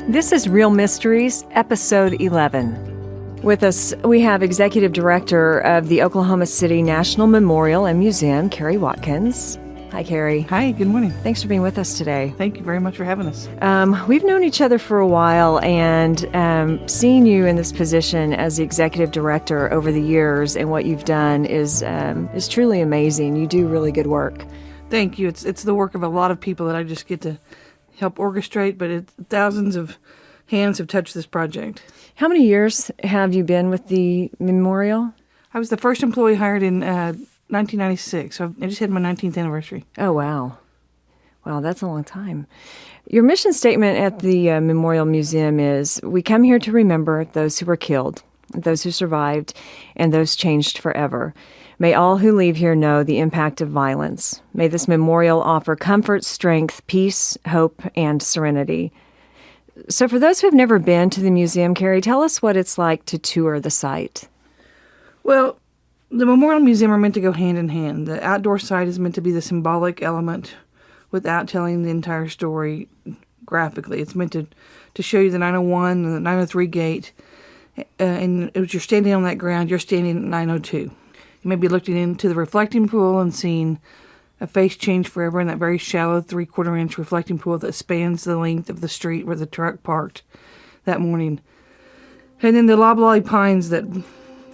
This is Real Mysteries, Episode 11. With us, we have Executive Director of the Oklahoma City National Memorial and Museum, Kari Watkins. Hi, Kari. Hi, good morning. Thanks for being with us today. Thank you very much for having us. We've known each other for a while, and seeing you in this position as the Executive Director over the years and what you've done is truly amazing. You do really good work. Thank you. It's the work of a lot of people that I just get to help orchestrate, but thousands of hands have touched this project. How many years have you been with the memorial? I was the first employee hired in 1996, so I just had my 19th anniversary. Oh, wow. Wow, that's a long time. Your mission statement at the Memorial Museum is, "We come here to remember those who were killed, those who survived, and those changed forever. May all who leave here know the impact of violence. May this memorial offer comfort, strength, peace, hope, and serenity." So for those who have never been to the museum, Kari, tell us what it's like to tour the site. Well, the Memorial Museum are meant to go hand in hand. The outdoor site is meant to be the symbolic element without telling the entire story graphically. It's meant to show you the 901 and the 903 gate. And as you're standing on that ground, you're standing at 902. You may be looking into the reflecting pool and seeing a face change forever in that very shallow 3/4-inch reflecting pool that spans the length of the street where the truck parked that morning. And then the loblolly pines that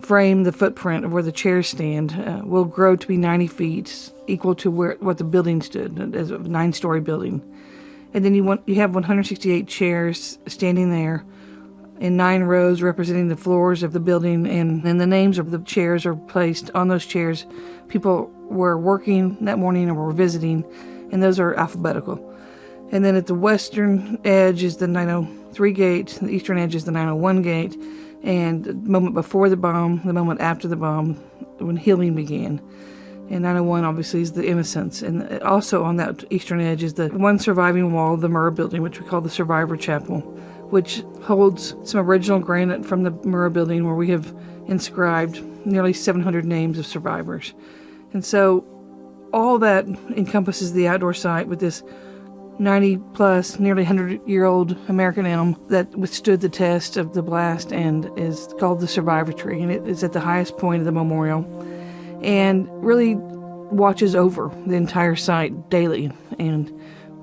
frame the footprint of where the chairs stand will grow to be 90 feet, equal to what the building stood, as a 9-story building. And then you have 168 chairs standing there in 9 rows representing the floors of the building, and then the names of the chairs are placed on those chairs. People were working that morning or were visiting, and those are alphabetical. And then at the western edge is the 903 gate, the eastern edge is the 901 gate, and the moment before the bomb, the moment after the bomb, when healing began. And 901 obviously is the innocence. And also on that eastern edge is the one surviving wall of the Murrah building, which we call the Survivor Chapel, which holds some original granite from the Murrah building where we have inscribed nearly 700 names of survivors. And so all that encompasses the outdoor site with this 90-plus, nearly 100-year-old American elm that withstood the test of the blast and is called the Survivor Tree. And it is at the highest point of the memorial and really watches over the entire site daily. And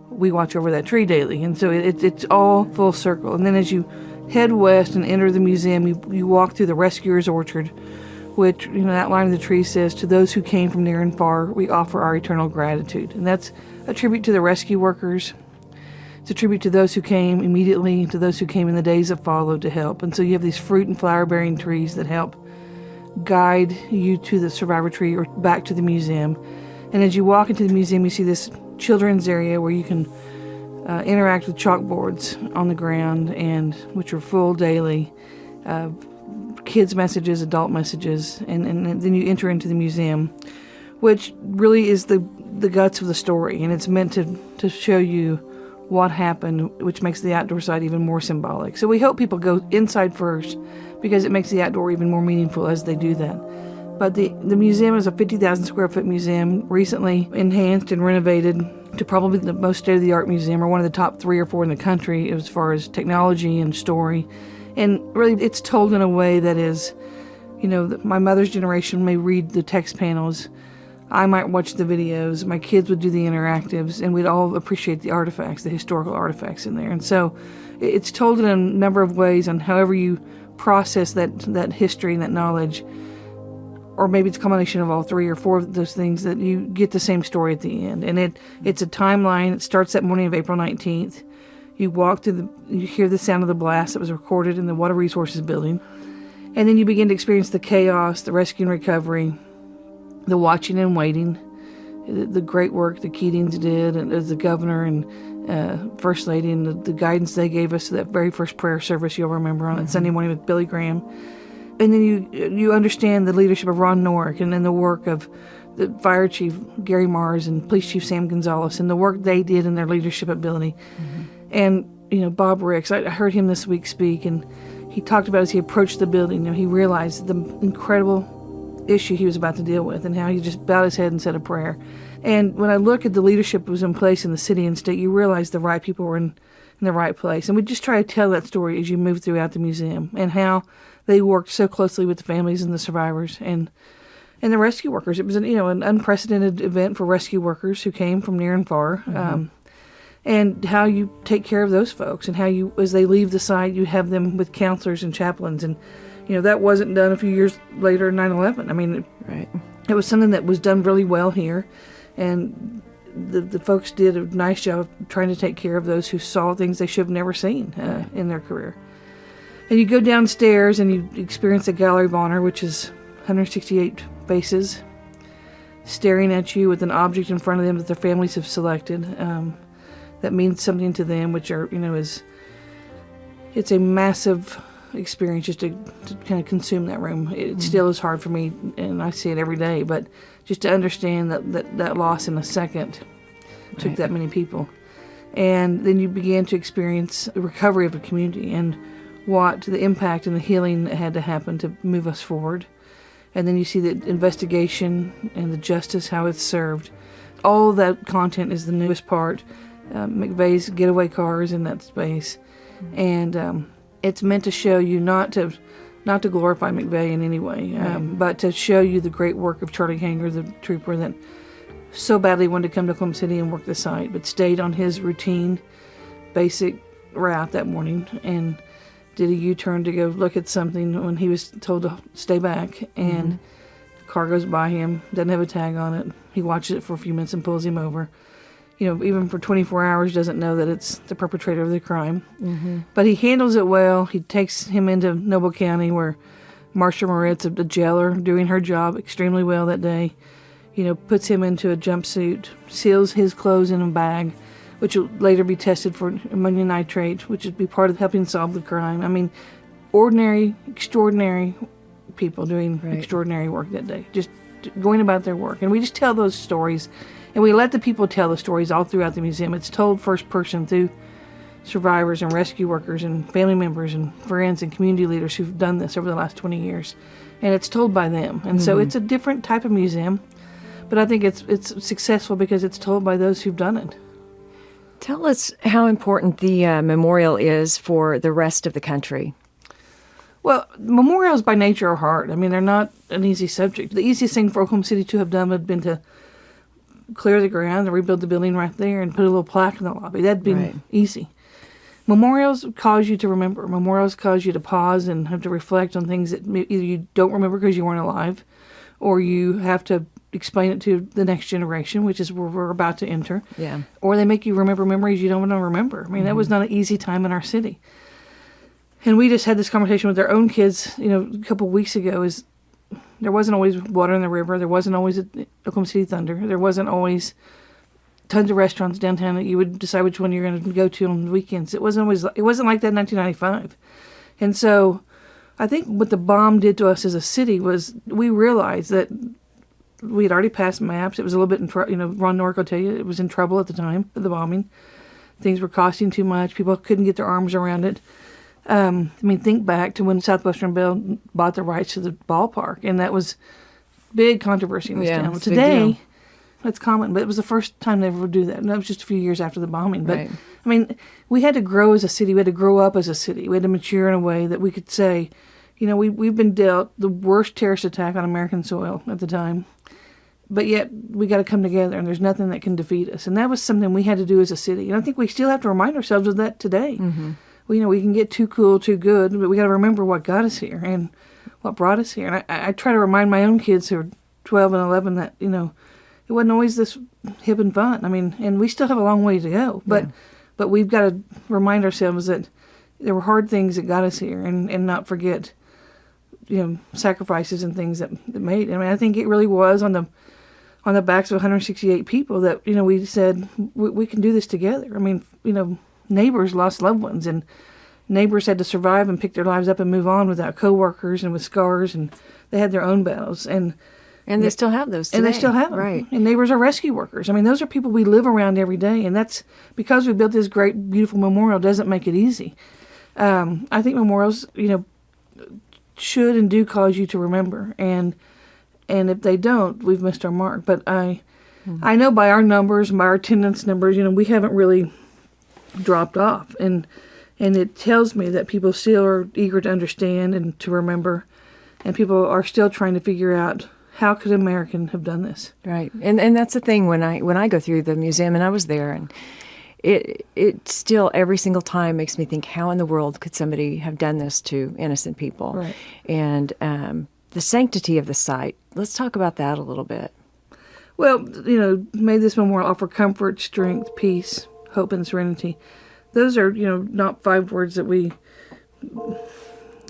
we watch over that tree daily, and so it's all full circle. And then as you head west and enter the museum, you walk through the Rescuer's Orchard, which, that line of the tree says, "To those who came from near and far, we offer our eternal gratitude." And that's a tribute to the rescue workers. It's a tribute to those who came immediately, to those who came in the days that followed to help. And so you have these fruit and flower-bearing trees that help guide you to the Survivor Tree or back to the museum. And as you walk into the museum, you see this children's area where you can interact with chalkboards on the ground, and which are full daily, kids' messages, adult messages, and then you enter into the museum, which really is the guts of the story, and it's meant to show you what happened, which makes the outdoor site even more symbolic. So we hope people go inside first because it makes the outdoor even more meaningful as they do that. But the museum is a 50,000 square foot museum, recently enhanced and renovated to probably the most state-of-the-art museum, or one of the top 3 or 4 in the country as far as technology and story. And really, it's told in a way that is, my mother's generation may read the text panels. I might watch the videos. My kids would do the interactives, and we'd all appreciate the artifacts, the historical artifacts in there. And so it's told in a number of ways on however you process that history and that knowledge. Or maybe it's a combination of all 3 or 4 of those things, that you get the same story at the end. And it's a timeline. It starts that morning of April 19th. You walk through you hear the sound of the blast that was recorded in the Water Resources building. And then you begin to experience the chaos, the rescue and recovery, the watching and waiting, the great work the Keatings did, and as the governor and First Lady, and the guidance they gave us to that very first prayer service you'll remember on that Sunday morning with Billy Graham. And then you understand the leadership of Ron Norick, and then the work of the Fire Chief Gary Mars and Police Chief Sam Gonzalez, and the work they did in their leadership ability. Mm-hmm. And, Bob Ricks, I heard him this week speak, and he talked about as he approached the building, he realized the incredible issue he was about to deal with and how he just bowed his head and said a prayer. And when I look at the leadership that was in place in the city and state, you realize the right people were in in the right place. And we just try to tell that story as you move throughout the museum, and how they worked so closely with the families and the survivors and the rescue workers. It was an unprecedented event for rescue workers who came from near and far. And how you take care of those folks, and how you, as they leave the site, you have them with counselors and chaplains. And, that wasn't done a few years later in 9/11. I mean, Right. it was something that was done really well here. And the folks did a nice job of trying to take care of those who saw things they should have never seen in their career. And you go downstairs and you experience the Gallery of Honor, which is 168 faces staring at you with an object in front of them that their families have selected. That means something to them, which are, it's a massive experience just to kind of consume that room. It still is hard for me, and I see it every day, but just to understand that loss in a second took that many people. And then you began to experience the recovery of a community and what the impact and the healing that had to happen to move us forward. And then you see the investigation and the justice, how it's served. All that content is the newest part. McVeigh's getaway cars in that space, and it's meant to show you not to glorify McVeigh in any way, but to show you the great work of Charlie Hanger, the trooper that so badly wanted to come to Oklahoma City and work the site, but stayed on his routine, basic route that morning and did a U-turn to go look at something when he was told to stay back, and the car goes by him, doesn't have a tag on it. He watches it for a few minutes and pulls him over. Even for 24 hours, doesn't know that it's the perpetrator of the crime. But he handles it well. He takes him into Noble County, where Marcia Moritz, the jailer, doing her job extremely well that day, puts him into a jumpsuit, seals his clothes in a bag, which will later be tested for ammonium nitrate, which would be part of helping solve the crime. I mean, ordinary, extraordinary people doing extraordinary work that day, just going about their work. And we just tell those stories. And we let the people tell the stories all throughout the museum. It's told first person through survivors and rescue workers and family members and friends and community leaders who've done this over the last 20 years. And it's told by them. And so it's a different type of museum. But I think it's successful because it's told by those who've done it. Tell us how important the memorial is for the rest of the country. Well, memorials by nature are hard. I mean, they're not an easy subject. The easiest thing for Oklahoma City to have done would have been to clear the ground and rebuild the building right there and put a little plaque in the lobby. That'd be easy. Memorials cause you to remember. Memorials cause you to pause and have to reflect on things that either you don't remember because you weren't alive, or you have to explain it to the next generation, which is where we're about to enter. Yeah. Or they make you remember memories you don't want to remember. I mean, that was not an easy time in our city. And we just had this conversation with our own kids, a couple of weeks ago, there wasn't always water in the river. There wasn't always a Oklahoma City Thunder. There wasn't always tons of restaurants downtown that you would decide which one you're going to go to on the weekends. It wasn't like that in 1995. And so I think what the bomb did to us as a city was we realized that we had already passed maps. It was a little bit in trouble. Ron Nork will tell you it was in trouble at the time of the bombing. Things were costing too much. People couldn't get their arms around it. Think back to when Southwestern Bell bought the rights to the ballpark, and that was big controversy in this town. Well, today, that's common, but it was the first time they ever would do that, and that was just a few years after the bombing. But, we had to grow as a city. We had to grow up as a city. We had to mature in a way that we could say, we've been dealt the worst terrorist attack on American soil at the time, but yet we got to come together, and there's nothing that can defeat us. And that was something we had to do as a city. And I think we still have to remind ourselves of that today. We can get too cool, too good, but we got to remember what got us here and what brought us here. And I try to remind my own kids who are 12 and 11 that, it wasn't always this hip and fun. And we still have a long way to go. But we've got to remind ourselves that there were hard things that got us here and not forget, sacrifices and things that made. I think it really was on the backs of 168 people that, we said, we can do this together. Neighbors lost loved ones, and neighbors had to survive and pick their lives up and move on without coworkers and with scars, and they had their own battles. And they still have those today. And they still have them. Right. And neighbors are rescue workers. Those are people we live around every day, and that's because we built this great, beautiful memorial doesn't make it easy. I think memorials, should and do cause you to remember, and if they don't, we've missed our mark. But I know by our numbers, by our attendance numbers, we haven't really dropped off. And it tells me that people still are eager to understand and to remember, and people are still trying to figure out, how could an American have done this? Right. And that's the thing when I go through the museum, and I was there, and it still every single time makes me think, how in the world could somebody have done this to innocent people? Right. And the sanctity of the site. Let's talk about that a little bit. Well, may this memorial offer comfort, strength, peace, hope, and serenity. Those are, not 5 words that we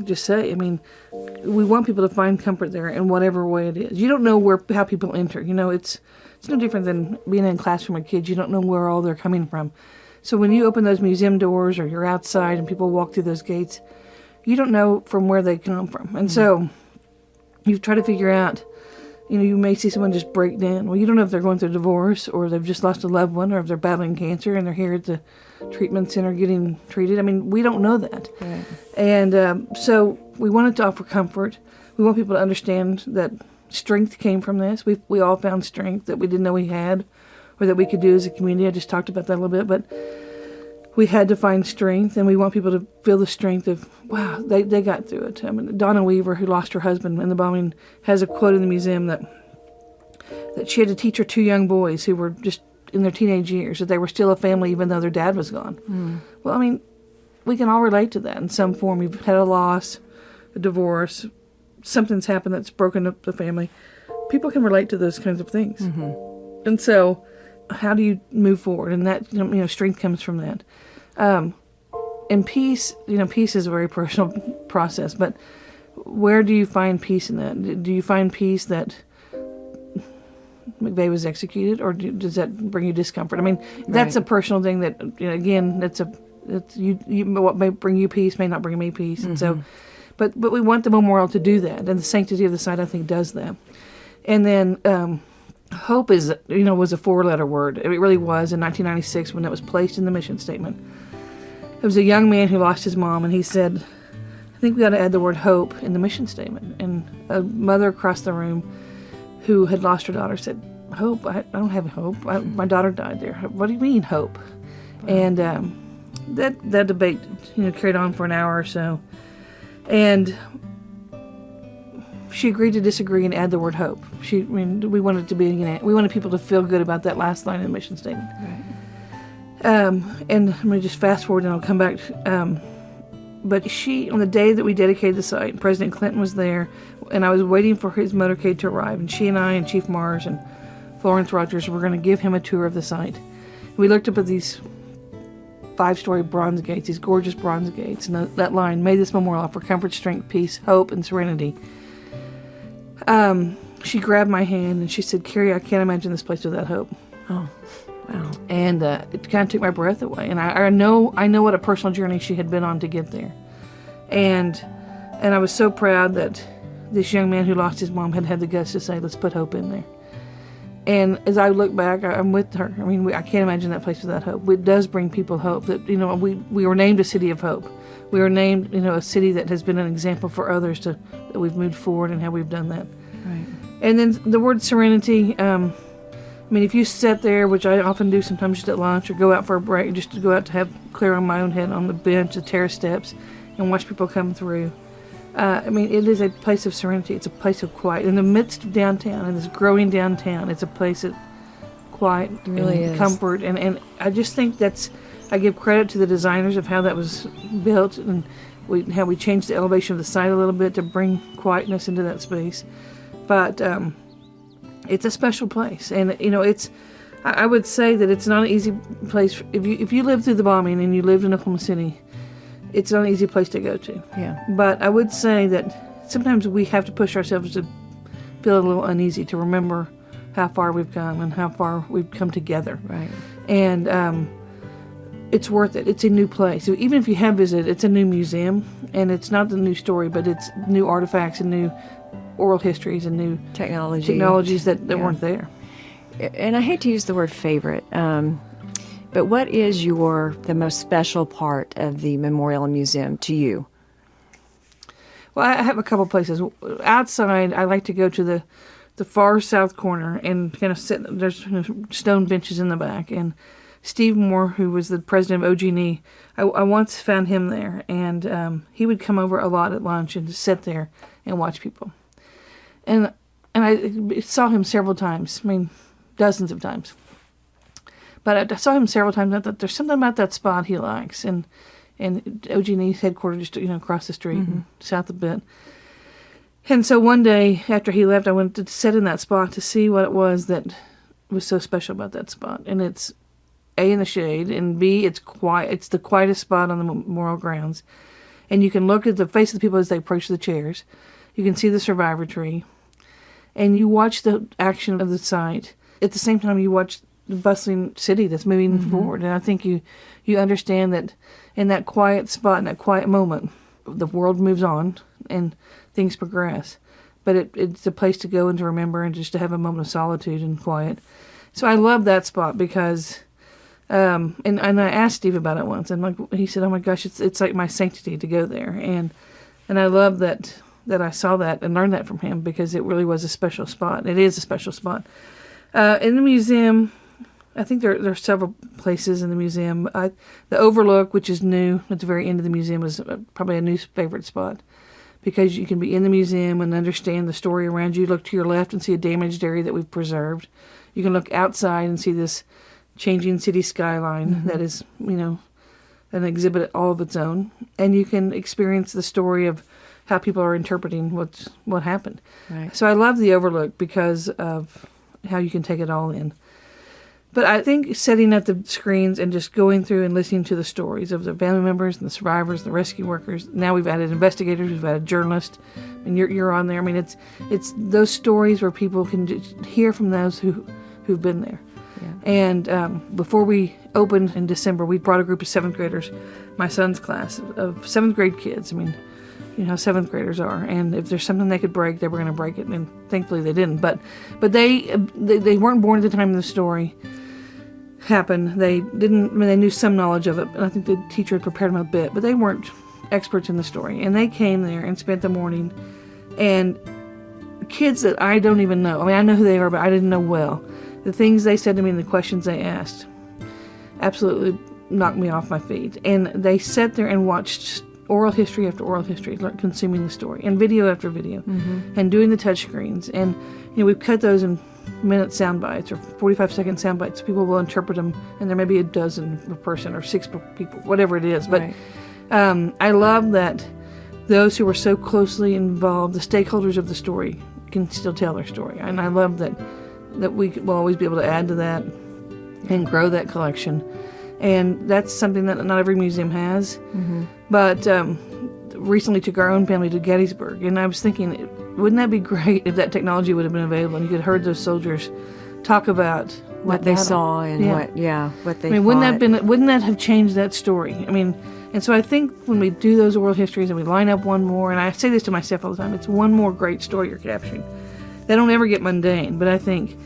just say. I mean, we want people to find comfort there in whatever way it is. You don't know how people enter. It's no different than being in a classroom with kids. You don't know where all they're coming from. So when you open those museum doors or you're outside and people walk through those gates, you don't know from where they come from. And so you try to figure out, you may see someone just break down. Well, you don't know if they're going through a divorce or they've just lost a loved one or if they're battling cancer and they're here at the treatment center getting treated. I mean, we don't know that. Right. And so we wanted to offer comfort. We want people to understand that strength came from this. We all found strength that we didn't know we had or that we could do as a community. I just talked about that a little bit, but we had to find strength, and we want people to feel the strength of, wow, they got through it. I mean, Donna Weaver, who lost her husband in the bombing, has a quote in the museum that she had to teach her 2 young boys who were just in their teenage years that they were still a family even though their dad was gone. Well, I mean, we can all relate to that in some form. You've had a loss, a divorce, something's happened that's broken up the family. People can relate to those kinds of things. And so how do you move forward? And that, strength comes from that. And peace, peace is a very personal process, but where do you find peace in that? Do you find peace that McVeigh was executed, or does that bring you discomfort? I mean, that's a personal thing that, again, that's what may bring you peace may not bring me peace. And so, but we want the memorial to do that, and the sanctity of the site, I think, does that. And then hope is, was a 4-letter word. It really was in 1996 when it was placed in the mission statement. It was a young man who lost his mom, and he said, I think we ought to add the word hope in the mission statement. And a mother across the room who had lost her daughter said, hope? I don't have hope. My daughter died there. What do you mean, hope? And that debate, carried on for an hour or so. And she agreed to disagree and add the word hope. We wanted it to be, we wanted people to feel good about that last line in the mission statement. Right. And I'm going to just fast forward and I'll come back. But on the day that we dedicated the site, President Clinton was there, and I was waiting for his motorcade to arrive, and she and I and Chief Mars and Florence Rogers were going to give him a tour of the site. We looked up at these 5-story bronze gates, these gorgeous bronze gates, and that line, may this memorial offer comfort, strength, peace, hope, and serenity. She grabbed my hand and she said, Kari, I can't imagine this place without hope. Oh, wow. And it kind of took my breath away. And I know what a personal journey she had been on to get there. And I was so proud that this young man who lost his mom had the guts to say, let's put hope in there. And as I look back, I'm with her. I mean, I can't imagine that place without hope. It does bring people hope. That we were named a city of hope. We were named, a city that has been an example for others that we've moved forward and how we've done that. Right. And then the word serenity. If you sit there, which I often do sometimes just at lunch, or go out for a break, just to go out to have clear on my own head on the bench, the terrace steps, and watch people come through. It is a place of serenity. It's a place of quiet. In the midst of downtown, in this growing downtown, it's a place of quiet and comfort. And I just think I give credit to the designers of how that was built and how we changed the elevation of the site a little bit to bring quietness into that space. But it's a special place. And, I would say that it's not an easy place. If you lived through the bombing and you lived in Oklahoma City, it's not an easy place to go to. Yeah. But I would say that sometimes we have to push ourselves to feel a little uneasy, to remember how far we've come and how far we've come together. Right. And it's worth it. It's a new place. So even if you have visited, it's a new museum, and it's not the new story, but it's new artifacts and new oral histories and new technologies that weren't there. And I hate to use the word favorite, but what is the most special part of the Memorial Museum to you? Well, I have a couple places. Outside, I like to go to the far south corner and kind of sit. There's stone benches in the back, and Steve Moore, who was the president of OG&E, I once found him there, and he would come over a lot at lunch and just sit there and watch people. And I saw him several times. I mean, dozens of times. But I saw him several times. I thought there's something about that spot he likes. And OG&E's headquarters, just across the street and south a bit. And so one day after he left, I went to sit in that spot to see what it was that was so special about that spot. And it's A, in the shade, and B, it's quiet. It's the quietest spot on the memorial grounds. And you can look at the face of the people as they approach the chairs. You can see the survivor tree. And you watch the action of the site. At the same time, you watch the bustling city that's moving forward. And I think you understand that in that quiet spot, in that quiet moment, the world moves on and things progress. But it's a place to go and to remember and just to have a moment of solitude and quiet. So I love that spot because, and I asked Steve about it once, and he said, "Oh my gosh, it's like my sanctity to go there." And I love that I saw that and learned that from him because it really was a special spot. It is a special spot. In the museum, I think there are several places in the museum. The Overlook, which is new at the very end of the museum, is probably a new favorite spot because you can be in the museum and understand the story around you. Look to your left and see a damaged area that we've preserved. You can look outside and see this changing city skyline that is, an exhibit all of its own. And you can experience the story of how people are interpreting what happened. Right. So I love the Overlook because of how you can take it all in. But I think setting up the screens and just going through and listening to the stories of the family members and the survivors, the rescue workers. Now we've added investigators, we've added journalists, and you're on there. I mean, it's those stories where people can just hear from those who've been there. Yeah. And before we opened in December, we brought a group of 7th graders, my son's class, of 7th grade kids. I mean, you know how 7th graders are, and if there's something they could break, they were going to break it, and thankfully they didn't. But they weren't born at the time of the story happened. They didn't. I mean, they knew some knowledge of it, and I think the teacher had prepared them a bit, but they weren't experts in the story. And they came there and spent the morning, and kids that I don't even know. I mean, I know who they are, but I didn't know well. The things they said to me and the questions they asked absolutely knocked me off my feet. And they sat there and watched oral history after oral history, consuming the story, and video after video, and doing the touch screens. And we've cut those in minute sound bites or 45-second sound bites. People will interpret them, and there may be a dozen per person or 6 per people, whatever it is. But right. I love that those who were so closely involved, the stakeholders of the story, can still tell their story. And I love that we will always be able to add to that and grow that collection. And that's something that not every museum has. But recently took our own family to Gettysburg, and I was thinking, wouldn't that be great if that technology would have been available and you could have heard those soldiers talk about what they saw and what they wouldn't that have changed that story? I mean, and so I think when we do those oral histories and we line up one more, and I say this to myself all the time, it's one more great story you're capturing. They don't ever get mundane, but I think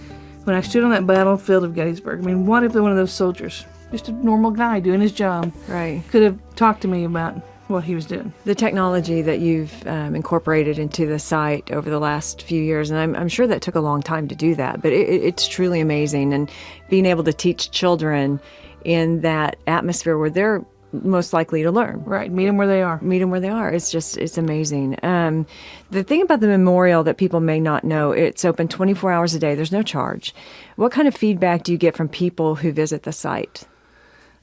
when I stood on that battlefield of Gettysburg, I mean, what if one of those soldiers, just a normal guy doing his job, could have talked to me about what he was doing? The technology that you've incorporated into the site over the last few years, and I'm sure that took a long time to do that, but it's truly amazing. And being able to teach children in that atmosphere where they're most likely to learn. Right, meet them where they are. Meet them where they are. It's amazing. The thing about the memorial that people may not know, it's open 24 hours a day. There's no charge. What kind of feedback do you get from people who visit the site?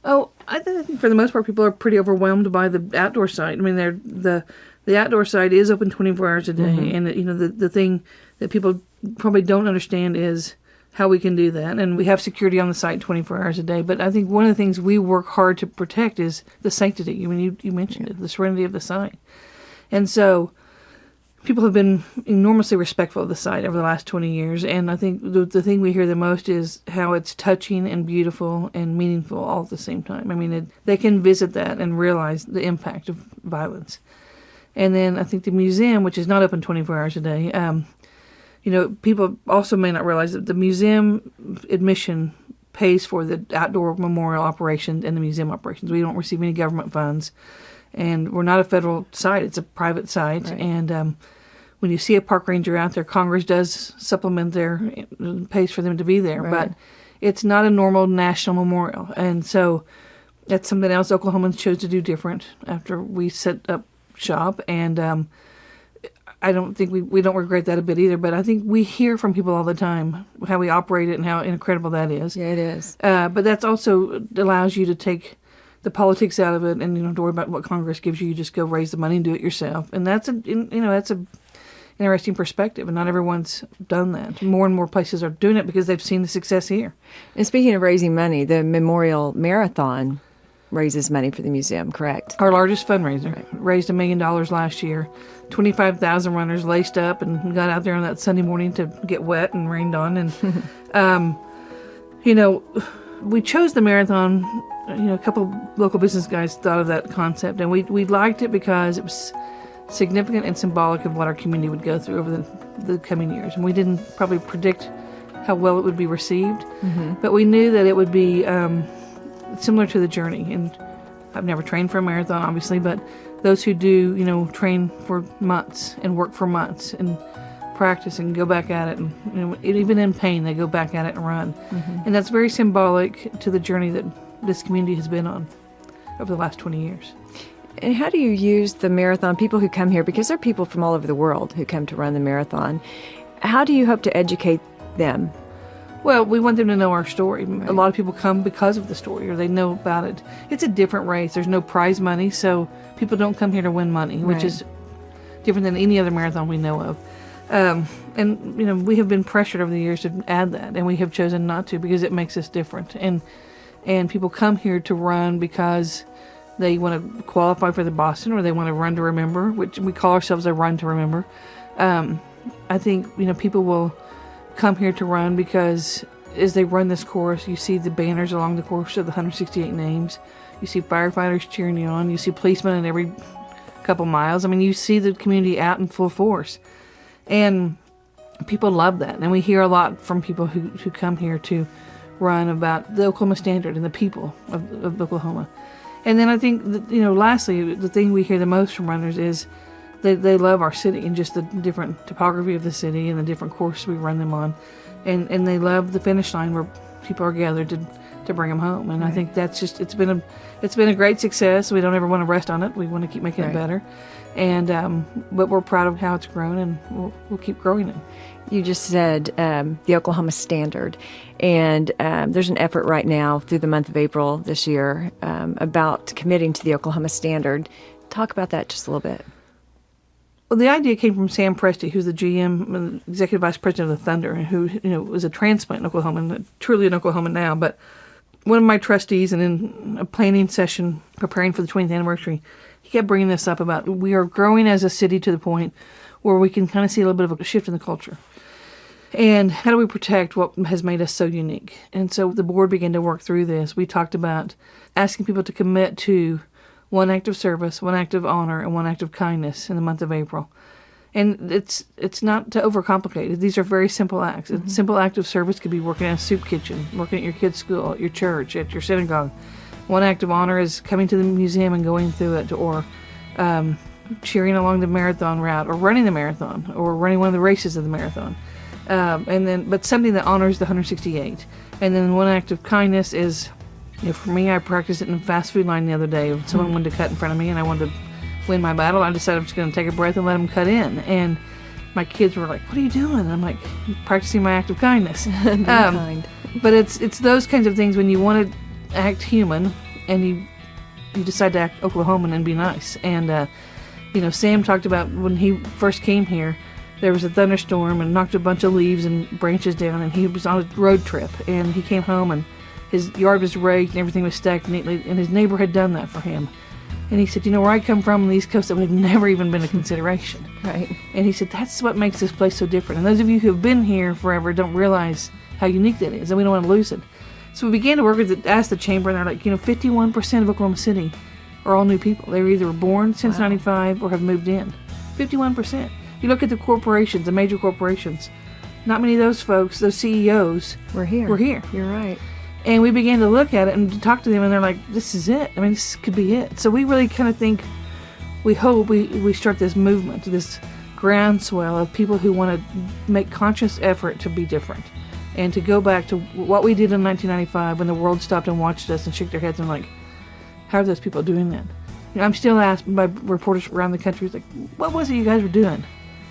Oh, I think for the most part, people are pretty overwhelmed by the outdoor site. I mean, the outdoor site is open 24 hours a day, and the thing that people probably don't understand is how we can do that. And we have security on the site 24 hours a day. But I think one of the things we work hard to protect is the sanctity. I mean, you mentioned it, the serenity of the site. And so people have been enormously respectful of the site over the last 20 years. And I think the thing we hear the most is how it's touching and beautiful and meaningful all at the same time. I mean, they can visit that and realize the impact of violence. And then I think the museum, which is not open 24 hours a day, people also may not realize that the museum admission pays for the outdoor memorial operations and the museum operations. We don't receive any government funds, and we're not a federal site. It's a private site. Right. And when you see a park ranger out there, Congress does supplement pays for them to be there. Right. But It's not a normal national memorial. And so that's something else Oklahomans chose to do different after we set up shop. And I don't think we don't regret that a bit either. But I think we hear from people all the time how we operate it and how incredible that is. Yeah, it is. But that's also allows you to take the politics out of it, and you don't have to worry about what Congress gives you. You just go raise the money and do it yourself. And that's a interesting perspective, and not everyone's done that. More and more places are doing it because they've seen the success here. And speaking of raising money, the Memorial Marathon raises money for the museum, correct? Our largest fundraiser raised $1 million last year. 25,000 runners laced up and got out there on that Sunday morning to get wet and rained on. And, we chose the marathon. A couple of local business guys thought of that concept, and we liked it because it was significant and symbolic of what our community would go through over the coming years. And we didn't probably predict how well it would be received, but we knew that it would be similar to the journey. And I've never trained for a marathon, obviously, but those who do, train for months and work for months and practice and go back at it, and even in pain, they go back at it and run. And that's very symbolic to the journey that this community has been on over the last 20 years. And how do you use the marathon, people who come here, because there are people from all over the world who come to run the marathon, how do you hope to educate them? Well, we want them to know our story. Right. A lot of people come because of the story, or they know about it. It's a different race. There's no prize money, so people don't come here to win money, which is different than any other marathon we know of. And we have been pressured over the years to add that, and we have chosen not to because it makes us different. And people come here to run because they want to qualify for the Boston, or they want to run to remember, which we call ourselves a run to remember. I think people will come here to run because as they run this course, you see the banners along the course of the 168 names. You see firefighters cheering you on. You see policemen in every couple miles. I mean, you see the community out in full force. And people love that. And we hear a lot from people who come here to run about the Oklahoma Standard and the people of Oklahoma. And then I think that, lastly, the thing we hear the most from runners is they love our city and just the different topography of the city and the different courses we run them on. And they love the finish line where people are gathered to bring them home. And I think that's just, it's been a great success. We don't ever want to rest on it. We want to keep making it better. And but we're proud of how it's grown, and we'll keep growing it. You just said the Oklahoma Standard, and there's an effort right now through the month of April this year about committing to the Oklahoma Standard. Talk about that just a little bit. Well, the idea came from Sam Presti, who's the GM, Executive Vice President of the Thunder, and who was a transplant in Oklahoma, and truly in Oklahoma now. But one of my trustees, and in a planning session preparing for the 20th anniversary, he kept bringing this up about we are growing as a city to the point where we can kind of see a little bit of a shift in the culture. And how do we protect what has made us so unique? And so the board began to work through this. We talked about asking people to commit to one act of service, one act of honor, and one act of kindness in the month of April. And it's not to overcomplicate it. These are very simple acts. A simple act of service could be working in a soup kitchen, working at your kid's school, at your church, at your synagogue. One act of honor is coming to the museum and going through it, or cheering along the marathon route, or running the marathon, or running one of the races of the marathon. But something that honors the 168. And then one act of kindness is, for me, I practiced it in a fast food line the other day. If someone wanted to cut in front of me and I wanted to win my battle, I decided I'm just going to take a breath and let them cut in. And my kids were like, "What are you doing?" And I'm like, "Practicing my act of kindness." Kind. But it's those kinds of things when you want to act human and you decide to act Oklahoman and be nice. And Sam talked about when he first came here, there was a thunderstorm and knocked a bunch of leaves and branches down, and he was on a road trip, and he came home and his yard was raked and everything was stacked neatly, and his neighbor had done that for him. And he said, where I come from on the East Coast, that would have never even been a consideration. Right. And he said, that's what makes this place so different. And those of you who have been here forever don't realize how unique that is, and we don't want to lose it. So we began to work with ask the chamber, and they're like, 51% of Oklahoma City are all new people. They were either born since 95 or have moved in. 51%. You look at the corporations, the major corporations, not many of those folks, those CEOs, We're here. You're right. And we began to look at it and to talk to them, and they're like, this is it. I mean, this could be it. So we really kind of think, we hope we start this movement, this groundswell of people who want to make conscious effort to be different. And to go back to what we did in 1995 when the world stopped and watched us and shook their heads and like, how are those people doing that? I'm still asked by reporters around the country, like, what was it you guys were doing?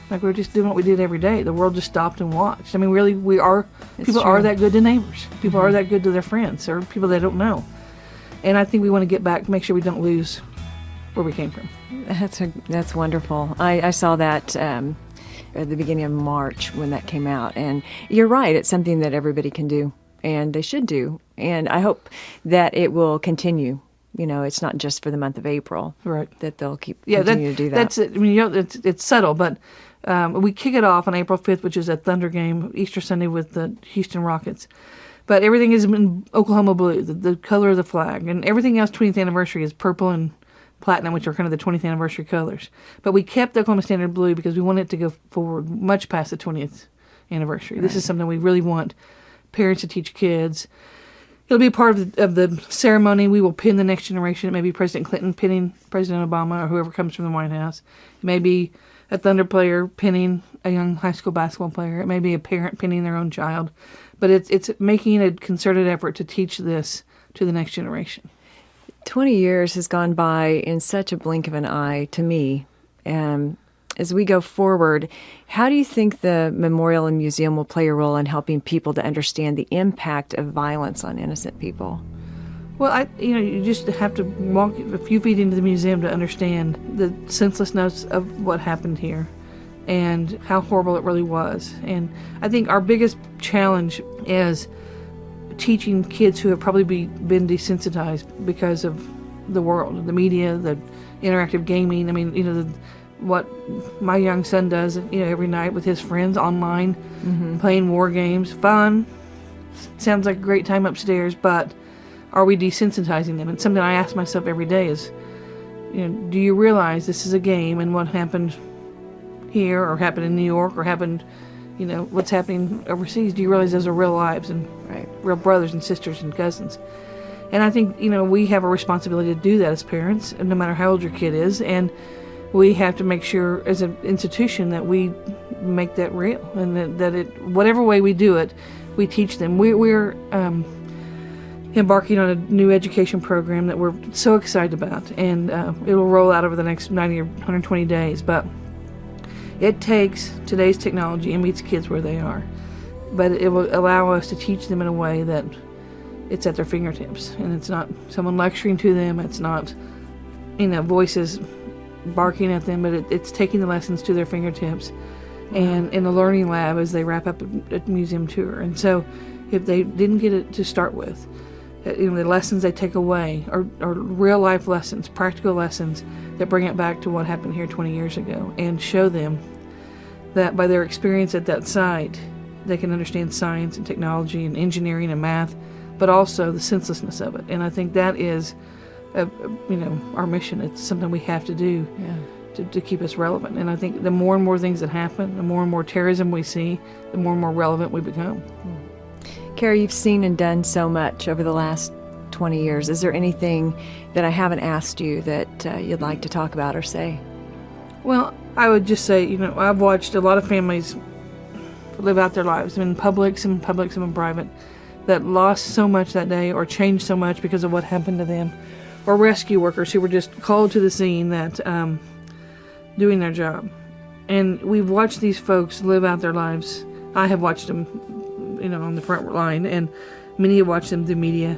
Like, we were just doing what we did every day. The world just stopped and watched. I mean, really, people are that good to neighbors. People are that good to their friends or people they don't know. And I think we want to get back, make sure we don't lose where we came from. That's wonderful. I saw that at the beginning of March when that came out. And you're right, it's something that everybody can do, and they should do. And I hope that it will continue. It's not just for the month of April. Right. That they'll continue to do that. That's it. I mean, it's subtle, but we kick it off on April 5th, which is a Thunder game, Easter Sunday with the Houston Rockets. But everything is in Oklahoma blue, the color of the flag. And everything else, 20th anniversary, is purple and platinum, which are kind of the 20th anniversary colors. But we kept the Oklahoma Standard blue because we want it to go forward much past the 20th anniversary. Right. This is something we really want parents to teach kids. It'll be a part of the ceremony. We will pin the next generation. It may be President Clinton pinning President Obama or whoever comes from the White House. It may be a Thunder player pinning a young high school basketball player. It may be a parent pinning their own child. But it's making a concerted effort to teach this to the next generation. 20 years has gone by in such a blink of an eye to me. As we go forward, how do you think the memorial and museum will play a role in helping people to understand the impact of violence on innocent people? Well, you just have to walk a few feet into the museum to understand the senselessness of what happened here and how horrible it really was. And I think our biggest challenge is teaching kids who have probably been desensitized because of the world, the media, the interactive gaming. I mean, what my young son does, every night with his friends online, playing war games, fun. Sounds like a great time upstairs, but are we desensitizing them? And something I ask myself every day is, do you realize this is a game and what happened here or happened in New York or happened, what's happening overseas? Do you realize those are real lives and real brothers and sisters and cousins? And I think, we have a responsibility to do that as parents, no matter how old your kid is. And we have to make sure as an institution that we make that real and that it, whatever way we do it, we teach them. We're embarking on a new education program that we're so excited about. And it'll roll out over the next 90 or 120 days. But it takes today's technology and meets kids where they are. But it will allow us to teach them in a way that it's at their fingertips. And it's not someone lecturing to them. It's not, voices barking at them. But it's taking the lessons to their fingertips. And in the learning lab as they wrap up a museum tour. And so if they didn't get it to start with, the lessons they take away are real life lessons, practical lessons that bring it back to what happened here 20 years ago and show them that by their experience at that site, they can understand science and technology and engineering and math, but also the senselessness of it. And I think that is, our mission. It's something we have to do to keep us relevant. And I think the more and more things that happen, the more and more terrorism we see, the more and more relevant we become. Kari, you've seen and done so much over the last 20 years. Is there anything that I haven't asked you that you'd like to talk about or say? Well, I would just say, I've watched a lot of families live out their lives, some in public, some in private, that lost so much that day or changed so much because of what happened to them, or rescue workers who were just called to the scene that doing their job. And we've watched these folks live out their lives. I have watched them on the front line, and many have watched them through media.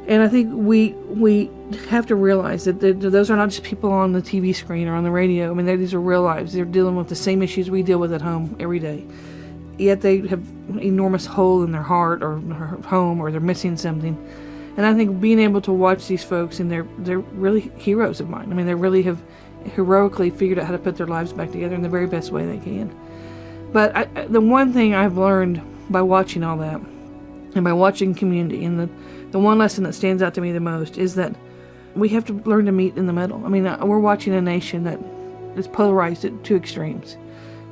And I think we have to realize that those are not just people on the TV screen or on the radio. I mean, these are real lives. They're dealing with the same issues we deal with at home every day. Yet they have an enormous hole in their heart or home, or they're missing something. And I think being able to watch these folks, and they're really heroes of mine. I mean, they really have heroically figured out how to put their lives back together in the very best way they can. But the one thing I've learned by watching all that, and by watching community, and the one lesson that stands out to me the most is that we have to learn to meet in the middle. I mean, we're watching a nation that is polarized at two extremes.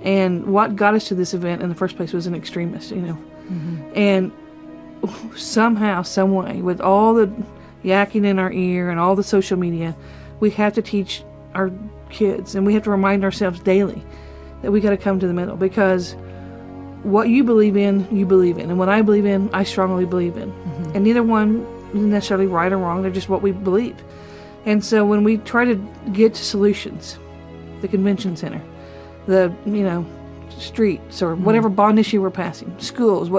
And what got us to this event in the first place was an extremist, And somehow, some way, with all the yakking in our ear and all the social media, we have to teach our kids, and we have to remind ourselves daily that we got to come to the middle, because what you believe in, and what I believe in, I strongly believe in. And neither one is necessarily right or wrong. They're just what we believe. And so when we try to get to solutions, the convention center, the, streets, or whatever bond issue we're passing, schools,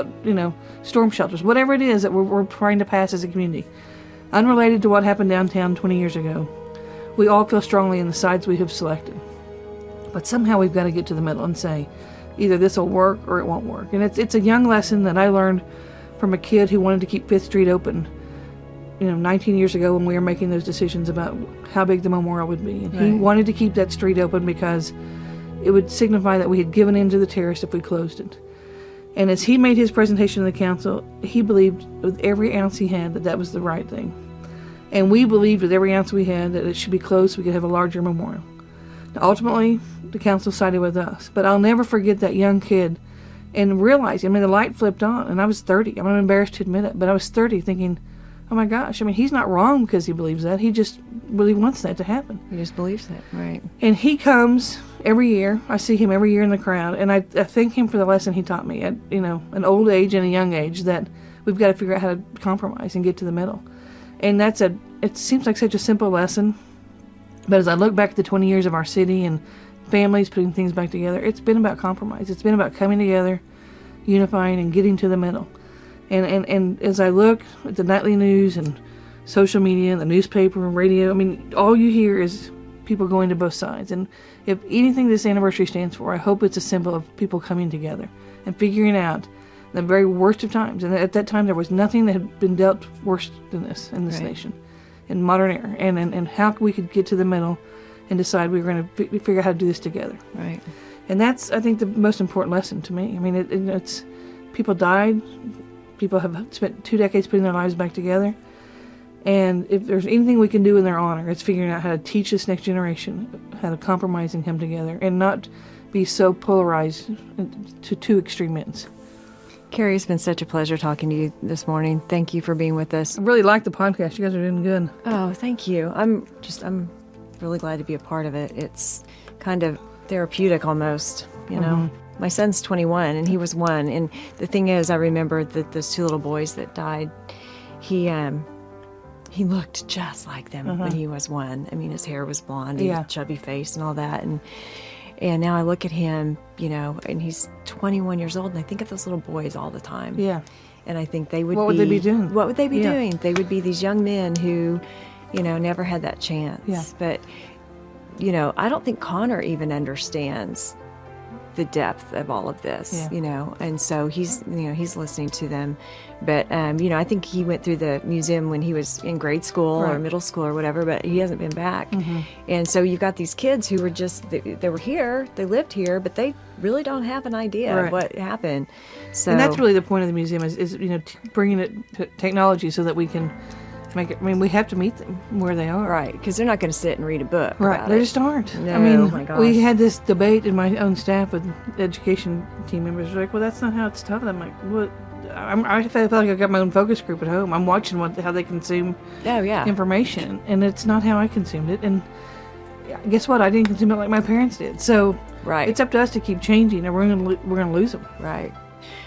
storm shelters, whatever it is that we're trying to pass as a community, unrelated to what happened downtown 20 years ago, we all feel strongly in the sides we have selected. But somehow we've got to get to the middle and say, either this will work or it won't work. And it's a young lesson that I learned from a kid who wanted to keep 5th Street open, 19 years ago when we were making those decisions about how big the memorial would be. And he wanted to keep that street open because it would signify that we had given in to the terrorists if we closed it. And as he made his presentation to the council, he believed with every ounce he had that was the right thing. And we believed with every ounce we had that it should be closed so we could have a larger memorial. Now, ultimately, the council sided with us. But I'll never forget that young kid and realizing, the light flipped on, and I was 30. I'm embarrassed to admit it, but I was 30 thinking, oh my gosh, he's not wrong because he believes that. He just really wants that to happen. He just believes that, right. And he comes every year. I see him every year in the crowd, and I thank him for the lesson he taught me at, an old age and a young age, that we've got to figure out how to compromise and get to the middle. And it seems like such a simple lesson, but as I look back at the 20 years of our city and families putting things back together, it's been about compromise. It's been about coming together, unifying, and getting to the middle. And as I look at the nightly news and social media and the newspaper and radio, all you hear is people going to both sides. And if anything this anniversary stands for, I hope it's a symbol of people coming together and figuring out the very worst of times. And at that time, there was nothing that had been dealt worse than this in this nation, in modern era. And how we could get to the middle and decide we were going to figure out how to do this together. Right. And that's, I think, the most important lesson to me. It's people died. People have spent 2 decades putting their lives back together. And if there's anything we can do in their honor, it's figuring out how to teach this next generation how to compromise and come together and not be so polarized to two extreme ends. Kari, it's been such a pleasure talking to you this morning. Thank you for being with us. I really like the podcast. You guys are doing good. Oh, thank you. I'm really glad to be a part of it. It's kind of therapeutic almost, My son's 21 and he was 1. And the thing is, I remember that those 2 little boys that died, he looked just like them when he was 1. His hair was blonde, he had a chubby face and all that. And now I look at him, and he's 21 years old, and I think of those little boys all the time. Yeah. And I think they would What would they be doing? What would they be doing? They would be these young men who, never had that chance. Yeah. But, I don't think Connor even understands the depth of all of this, and so he's listening to them. But, I think he went through the museum when he was in grade school or middle school or whatever, but he hasn't been back. And so you've got these kids who were they were here, they lived here, but they really don't have an idea of what happened. So, and that's really the point of the museum is bringing it to technology so that we can make it. We have to meet them where they are. Right, because they're not going to sit and read a book. Right, they just aren't. No, my gosh. We had this debate in my own staff with education team members. They're like, well, that's not how it's taught. I'm like, what? I feel like I got my own focus group at home. I'm watching how they consume information, and it's not how I consumed it. And guess what? I didn't consume it like my parents did. So it's up to us to keep changing, or we're gonna lose them. Right.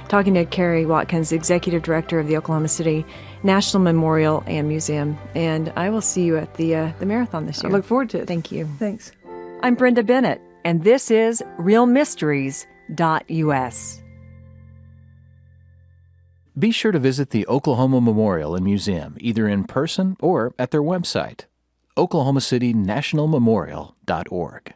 Talking to Kari Watkins, Executive Director of the Oklahoma City National Memorial and Museum. And I will see you at the marathon this year. I look forward to it. Thank you. Thanks. I'm Brenda Bennett, and this is realmysteries.us. Be sure to visit the Oklahoma Memorial and Museum, either in person or at their website, oklahomacitynationalmemorial.org.